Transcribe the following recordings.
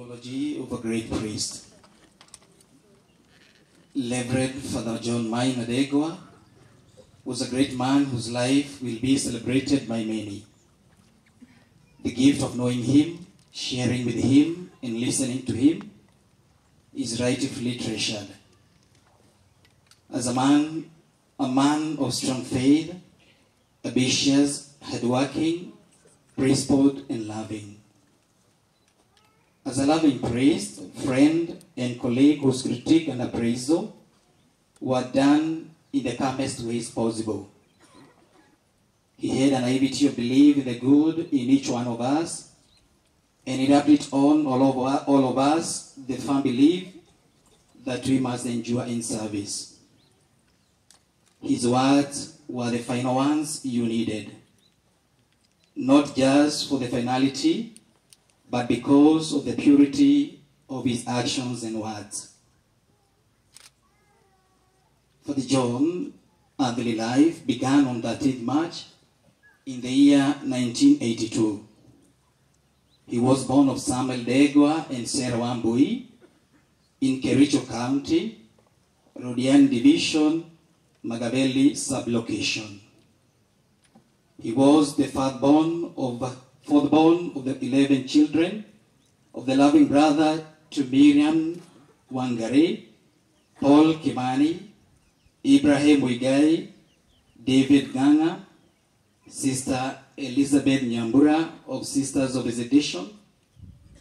Genealogy of a great priest. Reverend Father John Mai Nadegwa was a great man whose life will be celebrated by many. The gift of knowing him, sharing with him, and listening to him is rightfully treasured. As a man of strong faith, ambitious, hardworking, principled, and loving. As a loving priest, friend, and colleague whose critique and appraisal were done in the calmest ways possible. He had a naivety of belief in the good in each one of us, and he rubbed it on all of us the firm belief that we must endure in service. His words were the final ones you needed, not just for the finality, but because of the purity of his actions and words. Father John earthly life began on 13th March in the year 1982. He was born of Samuel Degwa and Sarah Wambui in Kericho County, Rodian Division, Magaveli sublocation. He was the fourthborn of the 11 children of the loving brother to Miriam Wangari, Paul Kimani, Ibrahim Wigai, David Ganga, Sister Elizabeth Nyambura of Sisters of Visitation,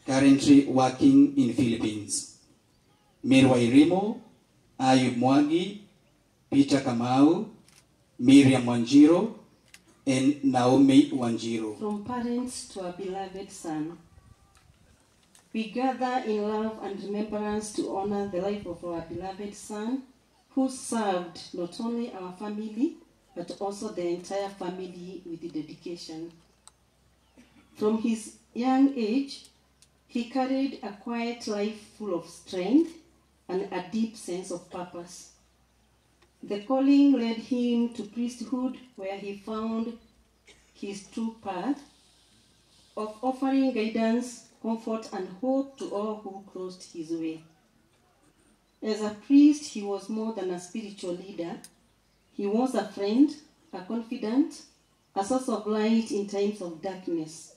currently working in Philippines, Mirwa Irimo, Ayub Mwagi, Peter Kamau, Miriam Wanjiro, and Naomi Wanjiro. From parents to our beloved son, we gather in love and remembrance to honor the life of our beloved son, who served not only our family, but also the entire family with dedication. From his young age, he carried a quiet life full of strength and a deep sense of purpose. The calling led him to priesthood, where he found his true path of offering guidance, comfort, and hope to all who crossed his way. As a priest, he was more than a spiritual leader. He was a friend, a confidant, a source of light in times of darkness.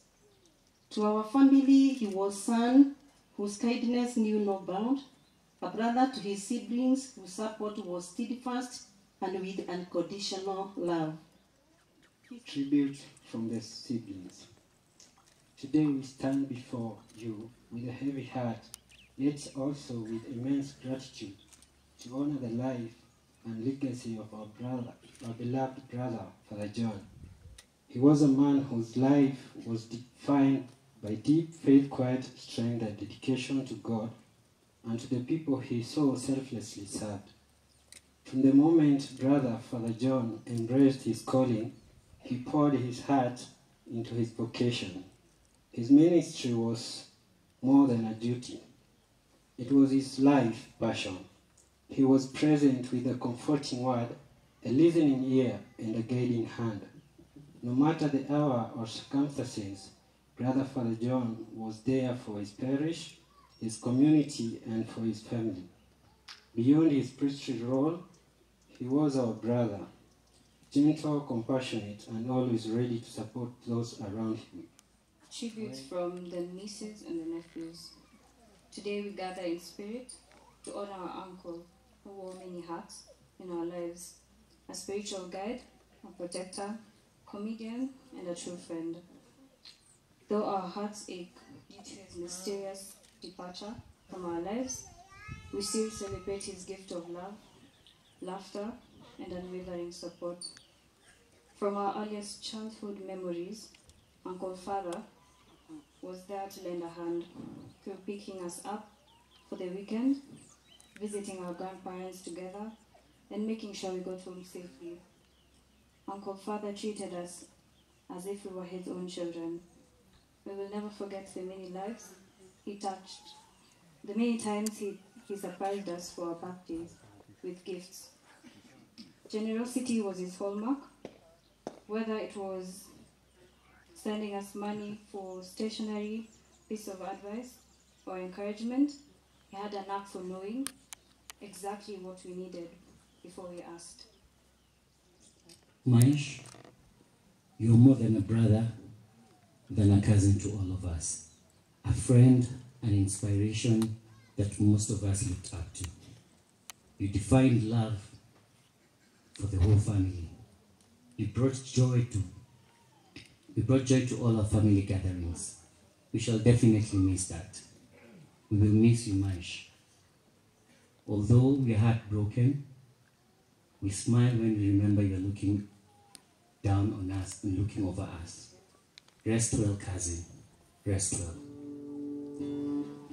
To our family, he was son whose kindness knew no bound, a brother to his siblings whose support was steadfast and with unconditional love. Tribute from the siblings. Today we stand before you with a heavy heart, yet also with immense gratitude to honor the life and legacy of our beloved brother, Father John. He was a man whose life was defined by deep faith, quiet strength, and dedication to God and to the people he so selflessly served. From the moment brother Father John embraced his calling, he poured his heart into his vocation. His ministry was more than a duty. It was his life passion. He was present with a comforting word, a listening ear, and a guiding hand. No matter the hour or circumstances, brother Father John was there for his parish, his community, and for his family. Beyond his priestly role, he was our brother, gentle, compassionate, and always ready to support those around him. Tributes from the nieces and the nephews. Today we gather in spirit to honor our uncle who wore many hats in our lives, a spiritual guide, a protector, comedian, and a true friend. Though our hearts ache due to his mysterious departure from our lives, we still celebrate his gift of love, laughter, and unwavering support. From our earliest childhood memories, Uncle Father was there to lend a hand through picking us up for the weekend, visiting our grandparents together, and making sure we got home safely. Uncle Father treated us as if we were his own children. We will never forget the many lives he touched, the many times he surprised us for our birthdays with gifts. Generosity was his hallmark, whether it was sending us money for stationery, piece of advice, for encouragement. He had a knack for knowing exactly what we needed before we asked. Maish, you're more than a brother, than a cousin to all of us. A friend, an inspiration that most of us looked up to. You defined love for the whole family. You brought joy to all our family gatherings. We shall definitely miss that. We will miss you, Maish. Although we are heartbroken, we smile when we remember you're looking down on us and looking over us. Rest well, cousin. Rest well.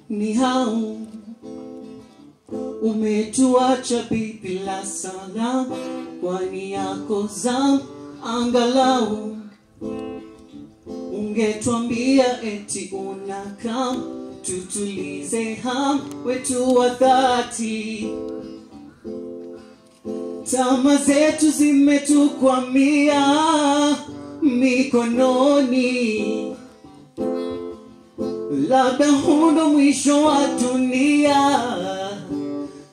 Ni hao umetuacha bibi la sana, kwani yako zamu angalau ungetuambia eti unakam, tutulize ham wetu wa dhati. Tama zetu zimetukwamia mikononi, labda hundo mwisho wa dunia.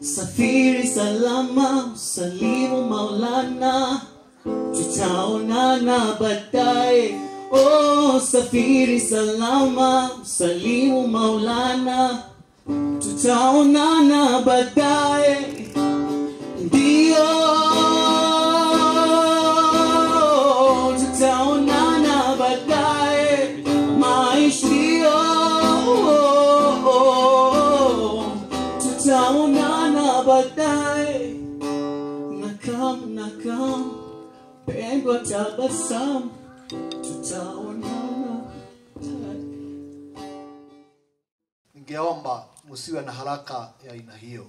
Safiri salama, usalimu Maulana, tutaonana baadaye. Oh, safiri salama, usalimu Maulana, tutaonana baadaye. Ndio, tutaonana baadaye. Maish, ndio, tutaonana baadaye. Nakam, pendwa tabasamu, tutaonana baadaye. Ningeomba msiwe na haraka ya aina hiyo.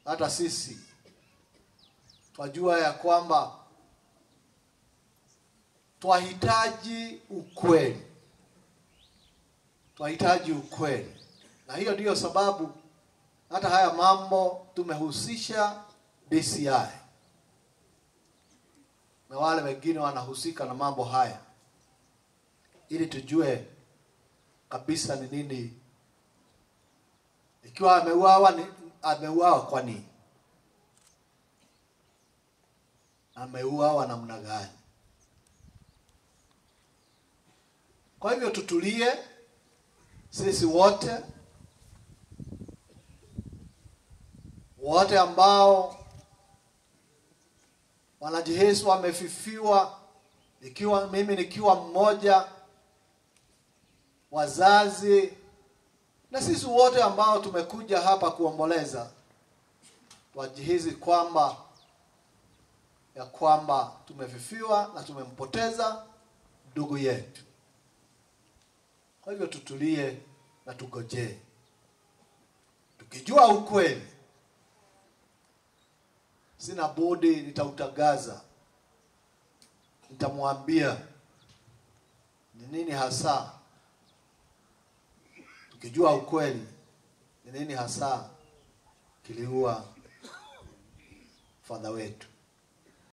Hata sisi twajua ya kwamba twahitaji ukweli. Twahitaji ukweli. Na hiyo ndiyo sababu hata haya mambo tumehusisha DCI. Na wale wengine wanahusika na mambo haya, ili tujue kabisa ni nini. Ikiwa ameuawa kwa nini? Ameuawa namna gani? Kwa hivyo tutulie sisi wote ambao wanajihisi wamefifiwa, nikiwa mmoja, wazazi na sisi wote ambao tumekuja hapa kuomboleza, wajihisi kwamba tumefifiwa na tumempoteza ndugu yetu. Kwa hivyo tutulie na tugojee. Tukijua ukweli, sina budi nitautangaza. Nitamwambia ni nini hasa. Tukijua ukweli ni nini hasa kiliua father wetu.